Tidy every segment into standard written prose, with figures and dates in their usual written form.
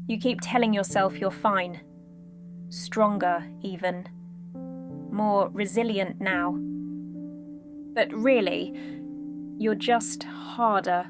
You keep telling yourself you're fine, stronger even, more resilient now. But really, you're just harder,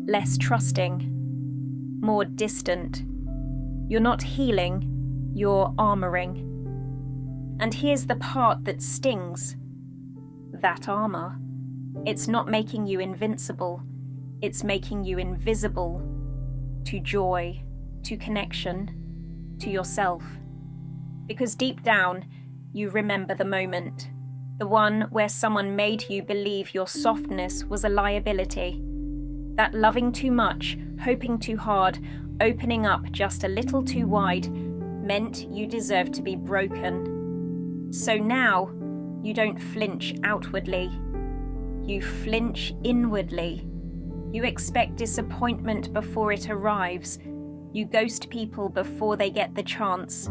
less trusting, more distant. You're not healing, you're armouring. And here's the part that stings. That armour. It's not making you invincible. It's making you invisible to joy, to connection, to yourself. Because deep down, you remember the moment. The one where someone made you believe your softness was a liability. That loving too much, hoping too hard, opening up just a little too wide, meant you deserved to be broken. So now, you don't flinch outwardly. You flinch inwardly. You expect disappointment before it arrives. You ghost people before they get the chance.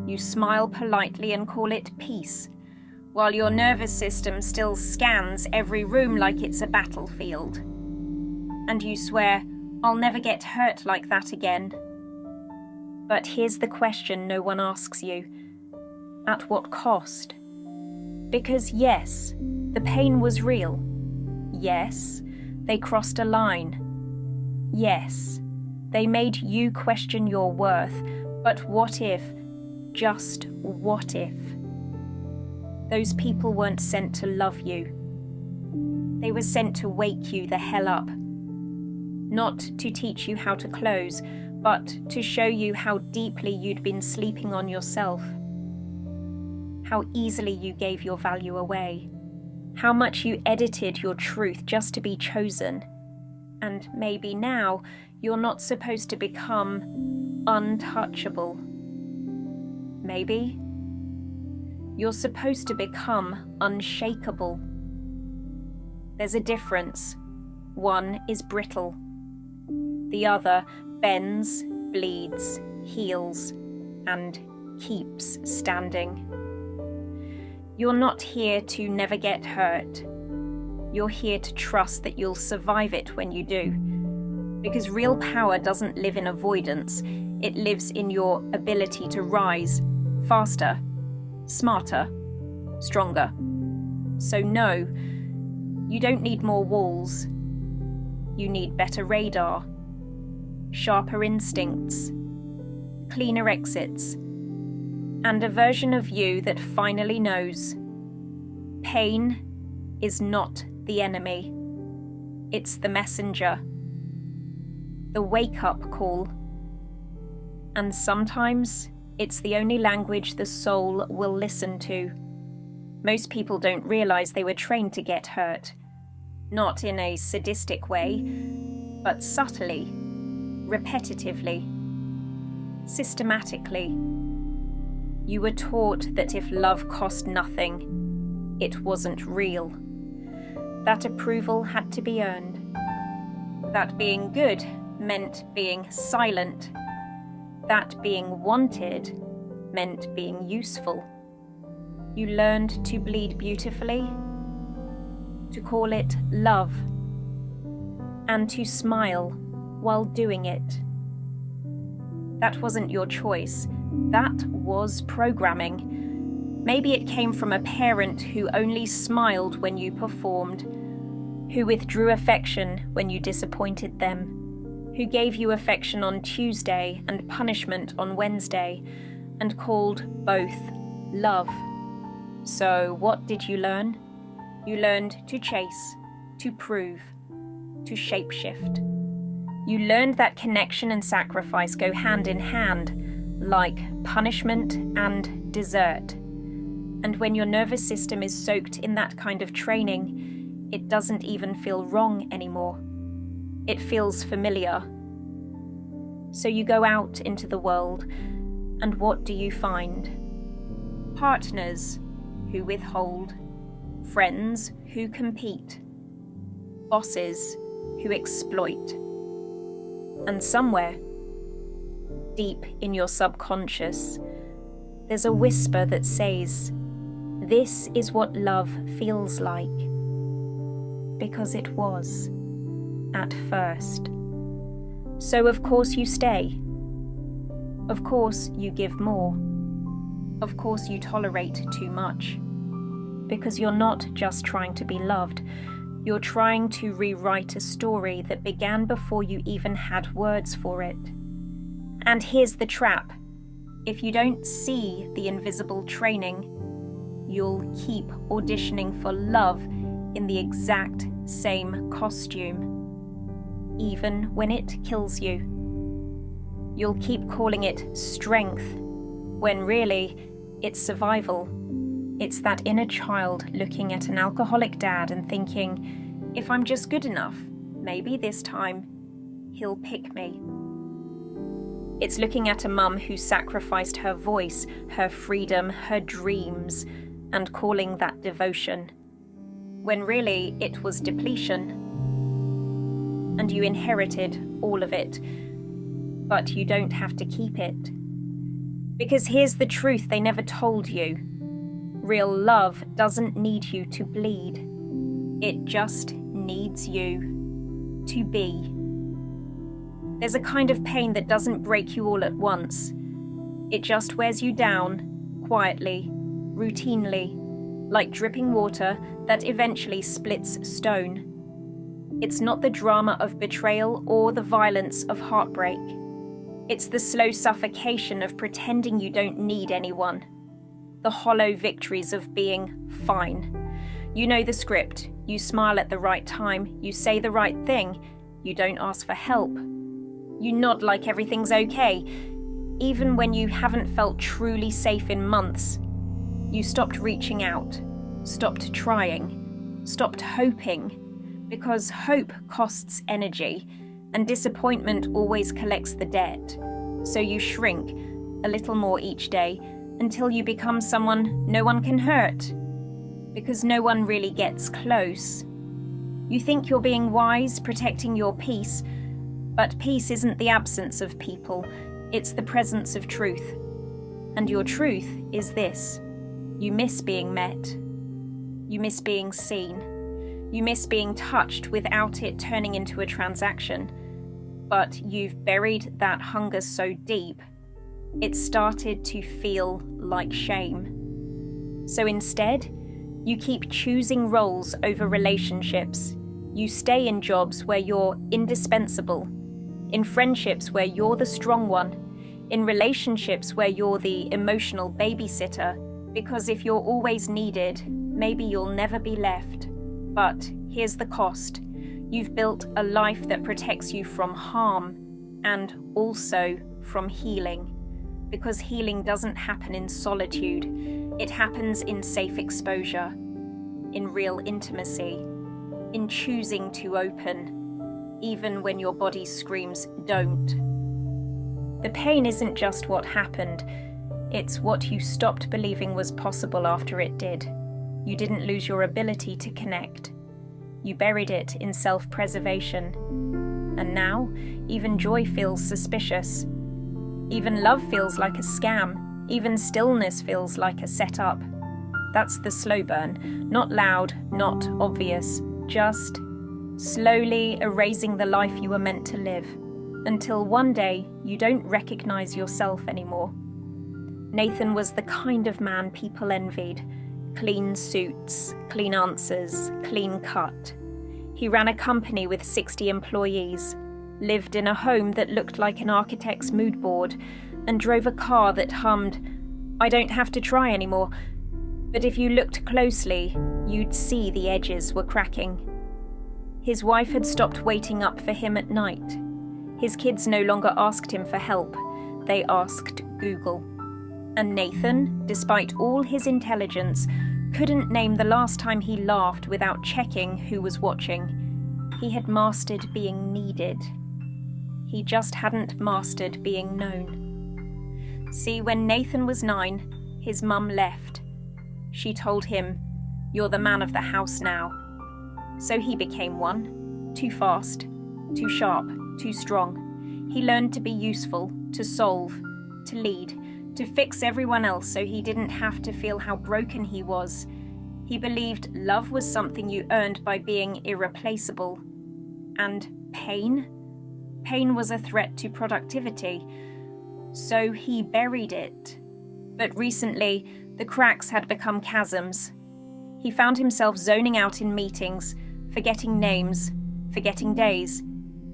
You smile politely and call it peace, while your nervous system still scans every room like it's a battlefield. And you swear, I'll never get hurt like that again. But here's the question no one asks you. At what cost? Because yes, the pain was real. Yes, they crossed a line. Yes, they made you question your worth. But what if, just what if, those people weren't sent to love you? They were sent to wake you the hell up. Not to teach you how to close, but to show you how deeply you'd been sleeping on yourself. How easily you gave your value away. How much you edited your truth just to be chosen. And maybe now you're not supposed to become untouchable. Maybe you're supposed to become unshakable. There's a difference. One is brittle. The other bends, bleeds, heals, and keeps standing. You're not here to never get hurt. You're here to trust that you'll survive it when you do. Because real power doesn't live in avoidance. It lives in your ability to rise faster, smarter, stronger. So no, you don't need more walls. You need better radar, sharper instincts, cleaner exits, and a version of you that finally knows pain is not the enemy. It's the messenger, the wake-up call. And sometimes it's the only language the soul will listen to. Most people don't realize they were trained to get hurt. Not in a sadistic way, but subtly, repetitively, systematically. You were taught that if love cost nothing, it wasn't real. That approval had to be earned. That being good meant being silent. That being wanted meant being useful. You learned to bleed beautifully, to call it love, and to smile while doing it. That wasn't your choice. That was programming. Maybe it came from a parent who only smiled when you performed, who withdrew affection when you disappointed them, who gave you affection on Tuesday and punishment on Wednesday, and called both love. So what did you learn? You learned to chase, to prove, to shapeshift. You learned that connection and sacrifice go hand in hand, like punishment and dessert. And when your nervous system is soaked in that kind of training, it doesn't even feel wrong anymore. It feels familiar. So you go out into the world, and what do you find? Partners who withhold, friends who compete, bosses who exploit. And somewhere, deep in your subconscious, there's a whisper that says, this is what love feels like. Because it was, at first. So of course you stay, Of course you give more. Of course you tolerate too much. Because you're not just trying to be loved, you're trying to rewrite a story that began before you even had words for it. And here's the trap. If you don't see the invisible training, you'll keep auditioning for love in the exact same costume, even when it kills you. You'll keep calling it strength, when really it's survival. It's that inner child looking at an alcoholic dad and thinking, if I'm just good enough, maybe this time he'll pick me. It's looking at a mum who sacrificed her voice, her freedom, her dreams, and calling that devotion, when really it was depletion. And you inherited all of it, but you don't have to keep it. Because here's the truth they never told you. Real love doesn't need you to bleed. It just needs you to be. There's a kind of pain that doesn't break you all at once. It just wears you down, quietly, routinely, like dripping water that eventually splits stone. It's not the drama of betrayal or the violence of heartbreak. It's the slow suffocation of pretending you don't need anyone. The hollow victories of being fine. You know the script. You smile at the right time. You say the right thing. You don't ask for help. You nod like everything's okay, even when you haven't felt truly safe in months. You stopped reaching out, stopped trying, stopped hoping, because hope costs energy, and disappointment always collects the debt. So you shrink a little more each day until you become someone no one can hurt, because no one really gets close. You think you're being wise, protecting your peace, but peace isn't the absence of people, it's the presence of truth. And your truth is this: you miss being met. You miss being seen. You miss being touched without it turning into a transaction. But you've buried that hunger so deep, it started to feel like shame. So instead, you keep choosing roles over relationships. You stay in jobs where you're indispensable, in friendships where you're the strong one, in relationships where you're the emotional babysitter, because if you're always needed, maybe you'll never be left. But here's the cost. You've built a life that protects you from harm and also from healing. Because healing doesn't happen in solitude. It happens in safe exposure, in real intimacy, in choosing to open, even when your body screams, don't. The pain isn't just what happened, it's what you stopped believing was possible after it did. You didn't lose your ability to connect. You buried it in self-preservation. And now, even joy feels suspicious. Even love feels like a scam. Even stillness feels like a setup. That's the slow burn. Not loud, not obvious. Just slowly erasing the life you were meant to live. Until one day, you don't recognize yourself anymore. Nathan was the kind of man people envied. Clean suits, clean answers, clean cut. He ran a company with 60 employees, lived in a home that looked like an architect's mood board, and drove a car that hummed, "I don't have to try anymore." But if you looked closely, you'd see the edges were cracking. His wife had stopped waiting up for him at night. His kids no longer asked him for help, they asked Google. And Nathan, despite all his intelligence, couldn't name the last time he laughed without checking who was watching. He had mastered being needed. He just hadn't mastered being known. See, when Nathan was 9, his mum left. She told him, "You're the man of the house now." So he became one. Too fast, too sharp, too strong. He learned to be useful, to solve, to lead, to fix everyone else so he didn't have to feel how broken he was. He believed love was something you earned by being irreplaceable. And pain? Pain was a threat to productivity. so he buried it. But recently, the cracks had become chasms. He found himself zoning out in meetings, forgetting names, forgetting days.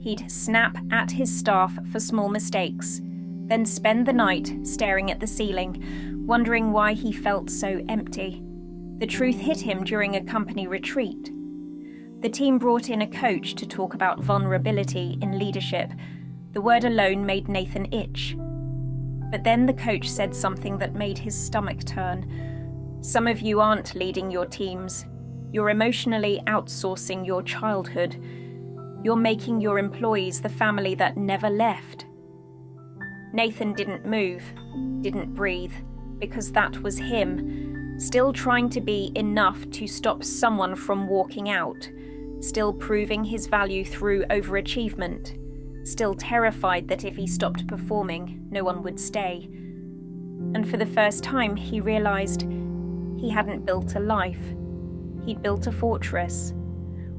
He'd snap at his staff for small mistakes, then spend the night staring at the ceiling, wondering why he felt so empty. The truth hit him during a company retreat. The team brought in a coach to talk about vulnerability in leadership. The word alone made Nathan itch. But then the coach said something that made his stomach turn. Some of you aren't leading your teams. You're emotionally outsourcing your childhood. You're making your employees the family that never left. Nathan didn't move, didn't breathe, because that was him, still trying to be enough to stop someone from walking out, still proving his value through overachievement, still terrified that if he stopped performing, no one would stay. And for the first time, he realized he hadn't built a life. He'd built a fortress,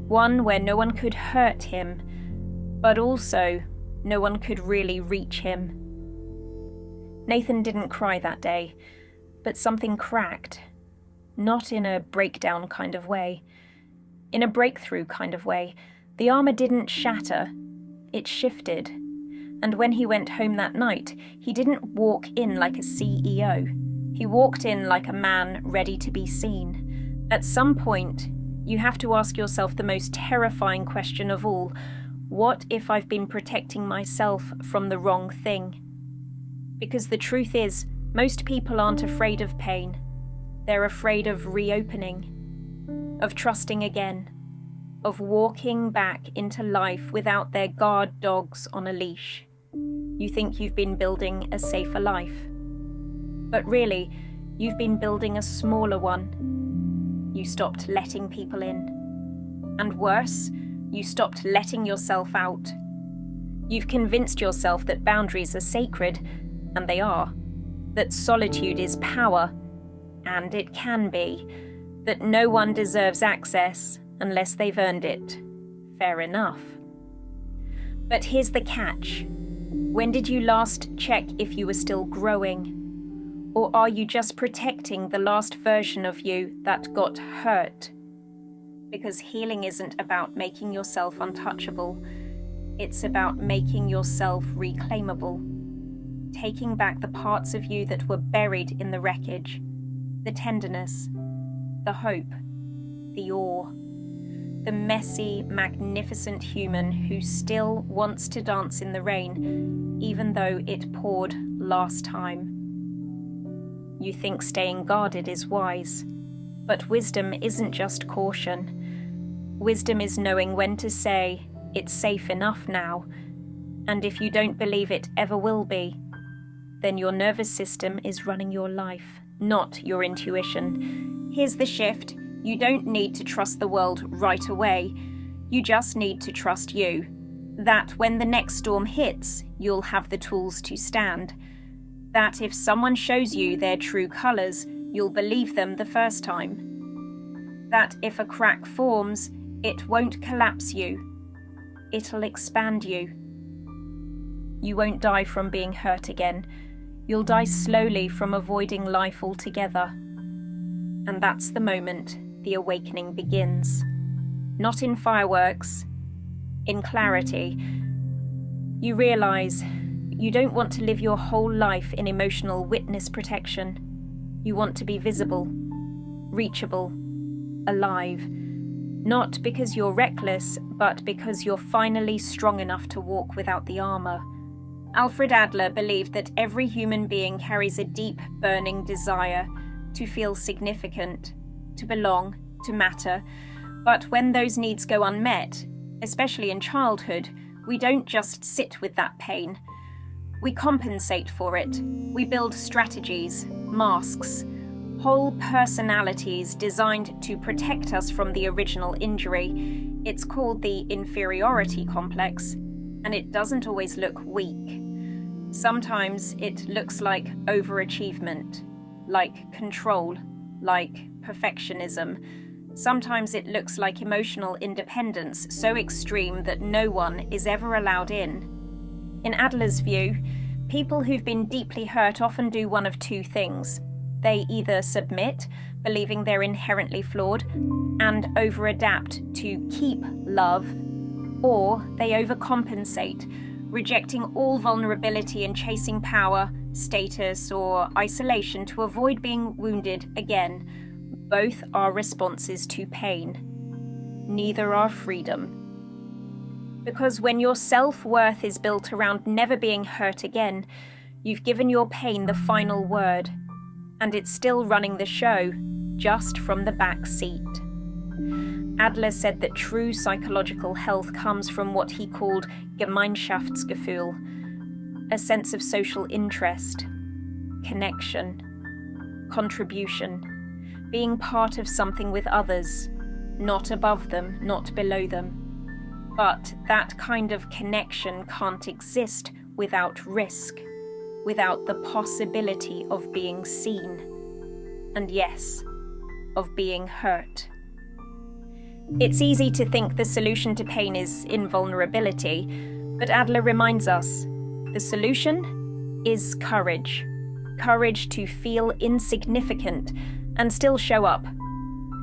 one where no one could hurt him, but also no one could really reach him. Nathan didn't cry that day, but something cracked. Not in a breakdown kind of way. In a breakthrough kind of way. The armour didn't shatter. It shifted. And when he went home that night, he didn't walk in like a CEO. He walked in like a man ready to be seen. At some point, you have to ask yourself the most terrifying question of all. What if I've been protecting myself from the wrong thing? Because the truth is, most people aren't afraid of pain. They're afraid of reopening, of trusting again, of walking back into life without their guard dogs on a leash. You think you've been building a safer life. But really, you've been building a smaller one. You stopped letting people in. And worse, you stopped letting yourself out. You've convinced yourself that boundaries are sacred, and they are. That solitude is power, and it can be. That no one deserves access unless they've earned it. Fair enough. But here's the catch. When did you last check if you were still growing? Or are you just protecting the last version of you that got hurt? Because healing isn't about making yourself untouchable. It's about making yourself reclaimable. Taking back the parts of you that were buried in the wreckage. The tenderness, the hope, the awe. The messy, magnificent human who still wants to dance in the rain, even though it poured last time. You think staying guarded is wise, but wisdom isn't just caution. Wisdom is knowing when to say, it's safe enough now, and if you don't believe it ever will be, then your nervous system is running your life, not your intuition. Here's the shift. You don't need to trust the world right away. You just need to trust you. That when the next storm hits, you'll have the tools to stand. That if someone shows you their true colours, you'll believe them the first time. That if a crack forms, it won't collapse you. It'll expand you. You won't die from being hurt again. You'll die slowly from avoiding life altogether. And that's the moment the awakening begins. Not in fireworks, in clarity. You realise you don't want to live your whole life in emotional witness protection. You want to be visible, reachable, alive. Not because you're reckless, but because you're finally strong enough to walk without the armour. Alfred Adler believed that every human being carries a deep, burning desire to feel significant, to belong, to matter. But when those needs go unmet, especially in childhood, we don't just sit with that pain. We compensate for it. We build strategies, masks, whole personalities designed to protect us from the original injury. It's called the inferiority complex, and it doesn't always look weak. Sometimes it looks like overachievement, like control, like perfectionism. Sometimes it looks like emotional independence so extreme that no one is ever allowed in. In Adler's view, People who've been deeply hurt often do one of two things. They either submit, believing they're inherently flawed, and over-adapt to keep love, or they overcompensate, rejecting all vulnerability and chasing power, status, or isolation to avoid being wounded again. Both are responses to pain. Neither are freedom. Because when your self-worth is built around never being hurt again, you've given your pain the final word, and it's still running the show, just from the back seat. Adler said that true psychological health comes from what he called Gemeinschaftsgefühl, a sense of social interest, connection, contribution, being part of something with others, not above them, not below them. But that kind of connection can't exist without risk, without the possibility of being seen, and yes, of being hurt. It's easy to think the solution to pain is invulnerability, but Adler reminds us, the solution is courage. Courage to feel insignificant and still show up.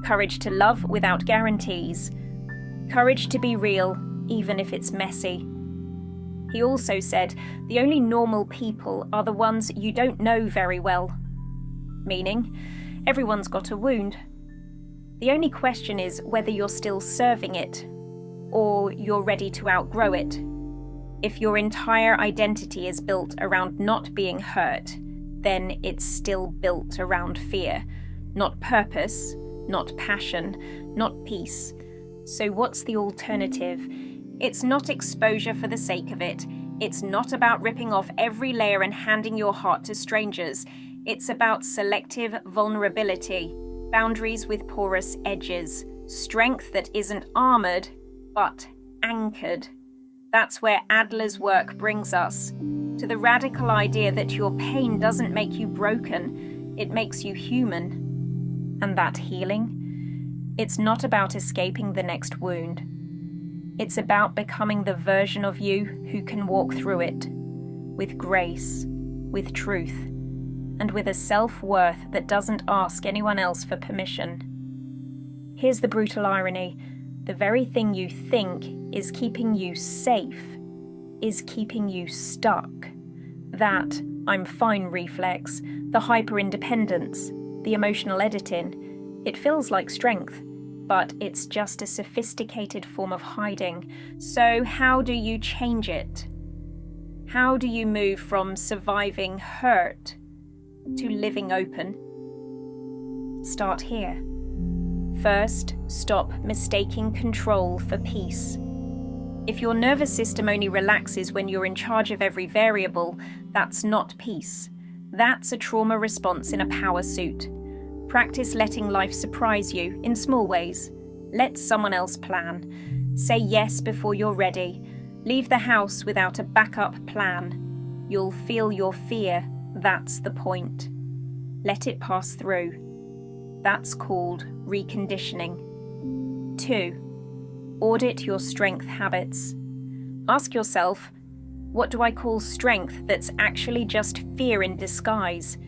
Courage to love without guarantees. Courage to be real, even if it's messy. He also said, the only normal people are the ones you don't know very well. Meaning, everyone's got a wound. The only question is whether you're still serving it, or you're ready to outgrow it. If your entire identity is built around not being hurt, then it's still built around fear. Not purpose, not passion, not peace. So what's the alternative? It's not exposure for the sake of it. It's not about ripping off every layer and handing your heart to strangers. It's about selective vulnerability, boundaries with porous edges, strength that isn't armoured, but anchored. That's where Adler's work brings us, to the radical idea that your pain doesn't make you broken, it makes you human. And that healing? It's not about escaping the next wound. It's about becoming the version of you who can walk through it, with grace, with truth, and with a self-worth that doesn't ask anyone else for permission. Here's the brutal irony. The very thing you think is keeping you safe is keeping you stuck. That I'm fine reflex, the hyper-independence, the emotional editing, it feels like strength, but it's just a sophisticated form of hiding. So how do you change it? How do you move from surviving hurt to living open? Start here. First, stop mistaking control for peace. If your nervous system only relaxes when you're in charge of every variable, that's not peace. That's a trauma response in a power suit. Practice letting life surprise you in small ways. Let someone else plan. Say yes before you're ready. Leave the house without a backup plan. You'll feel your fear. That's the point. Let it pass through. That's called reconditioning. 2. Audit your strength habits. Ask yourself, what do I call strength that's actually just fear in disguise?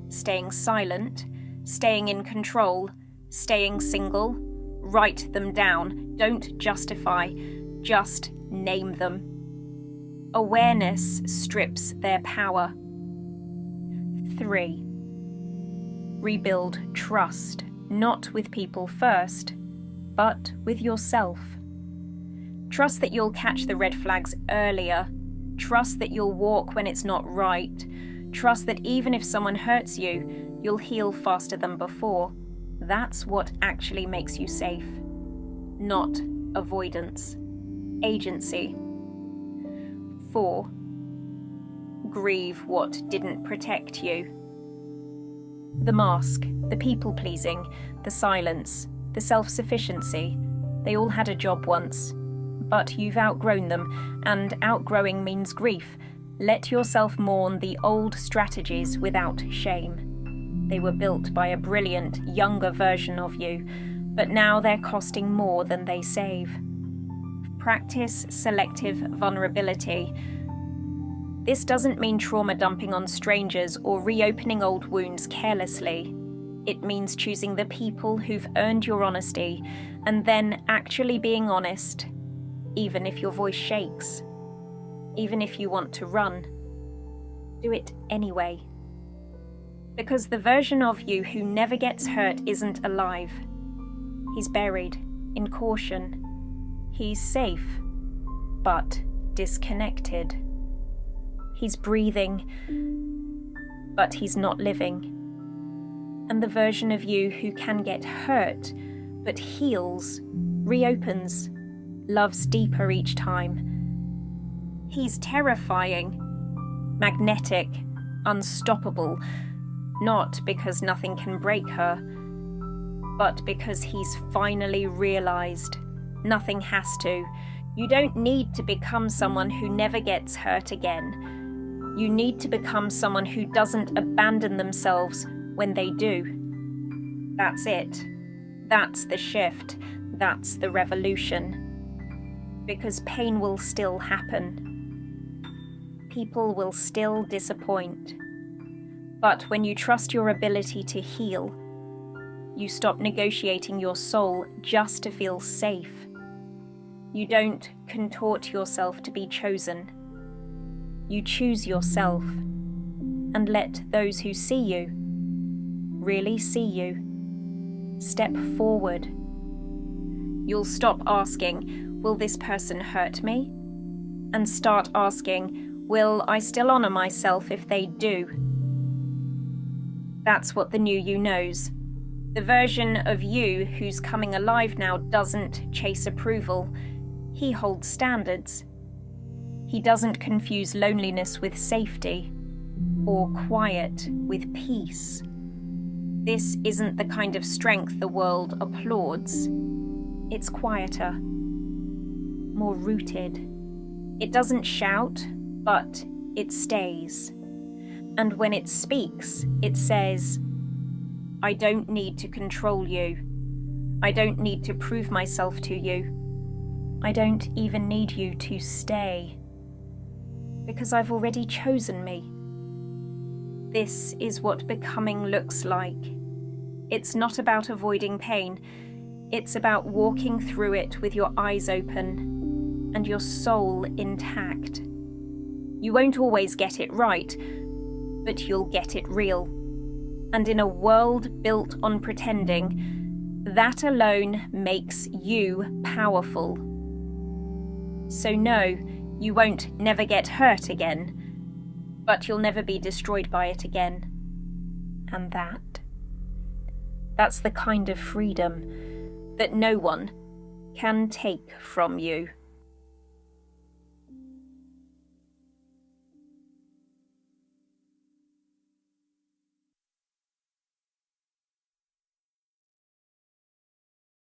Staying silent, staying in control, staying single? Write them down. Don't justify, just name them. Awareness strips their power. 3. Rebuild trust, not with people first, but with yourself. Trust that you'll catch the red flags earlier. Trust that you'll walk when it's not right. Trust that even if someone hurts you, you'll heal faster than before. That's what actually makes you safe. Not avoidance. Agency. 4. Grieve what didn't protect you. The mask, the people-pleasing, the silence, the self-sufficiency, they all had a job once. But you've outgrown them, and outgrowing means grief. Let yourself mourn the old strategies without shame. They were built by a brilliant, younger version of you, but now they're costing more than they save. Practice selective vulnerability. This doesn't mean trauma dumping on strangers or reopening old wounds carelessly. It means choosing the people who've earned your honesty and then actually being honest, even if your voice shakes, even if you want to run. Do it anyway. Because the version of you who never gets hurt isn't alive. He's buried in caution. He's safe, but disconnected. He's breathing, but he's not living. And the version of you who can get hurt, but heals, reopens, loves deeper each time. He's terrifying, magnetic, unstoppable, not because nothing can break her, but because he's finally realized nothing has to. You don't need to become someone who never gets hurt again. You need to become someone who doesn't abandon themselves when they do. That's it. That's the shift. That's the revolution. Because pain will still happen. People will still disappoint. But when you trust your ability to heal, you stop negotiating your soul just to feel safe. You don't contort yourself to be chosen. You choose yourself and let those who see you really see you. Step forward. You'll stop asking, will this person hurt me? And start asking, will I still honor myself if they do? That's what the new you knows. The version of you who's coming alive now doesn't chase approval. He holds standards. He doesn't confuse loneliness with safety, or quiet with peace. This isn't the kind of strength the world applauds. It's quieter, more rooted. It doesn't shout, but it stays. And when it speaks, it says, I don't need to control you. I don't need to prove myself to you. I don't even need you to stay. Because I've already chosen me. This is what becoming looks like. It's not about avoiding pain. It's about walking through it with your eyes open and your soul intact. You won't always get it right, but you'll get it real. And in a world built on pretending, that alone makes you powerful. So no, you won't never get hurt again, but you'll never be destroyed by it again. And that's the kind of freedom that no one can take from you.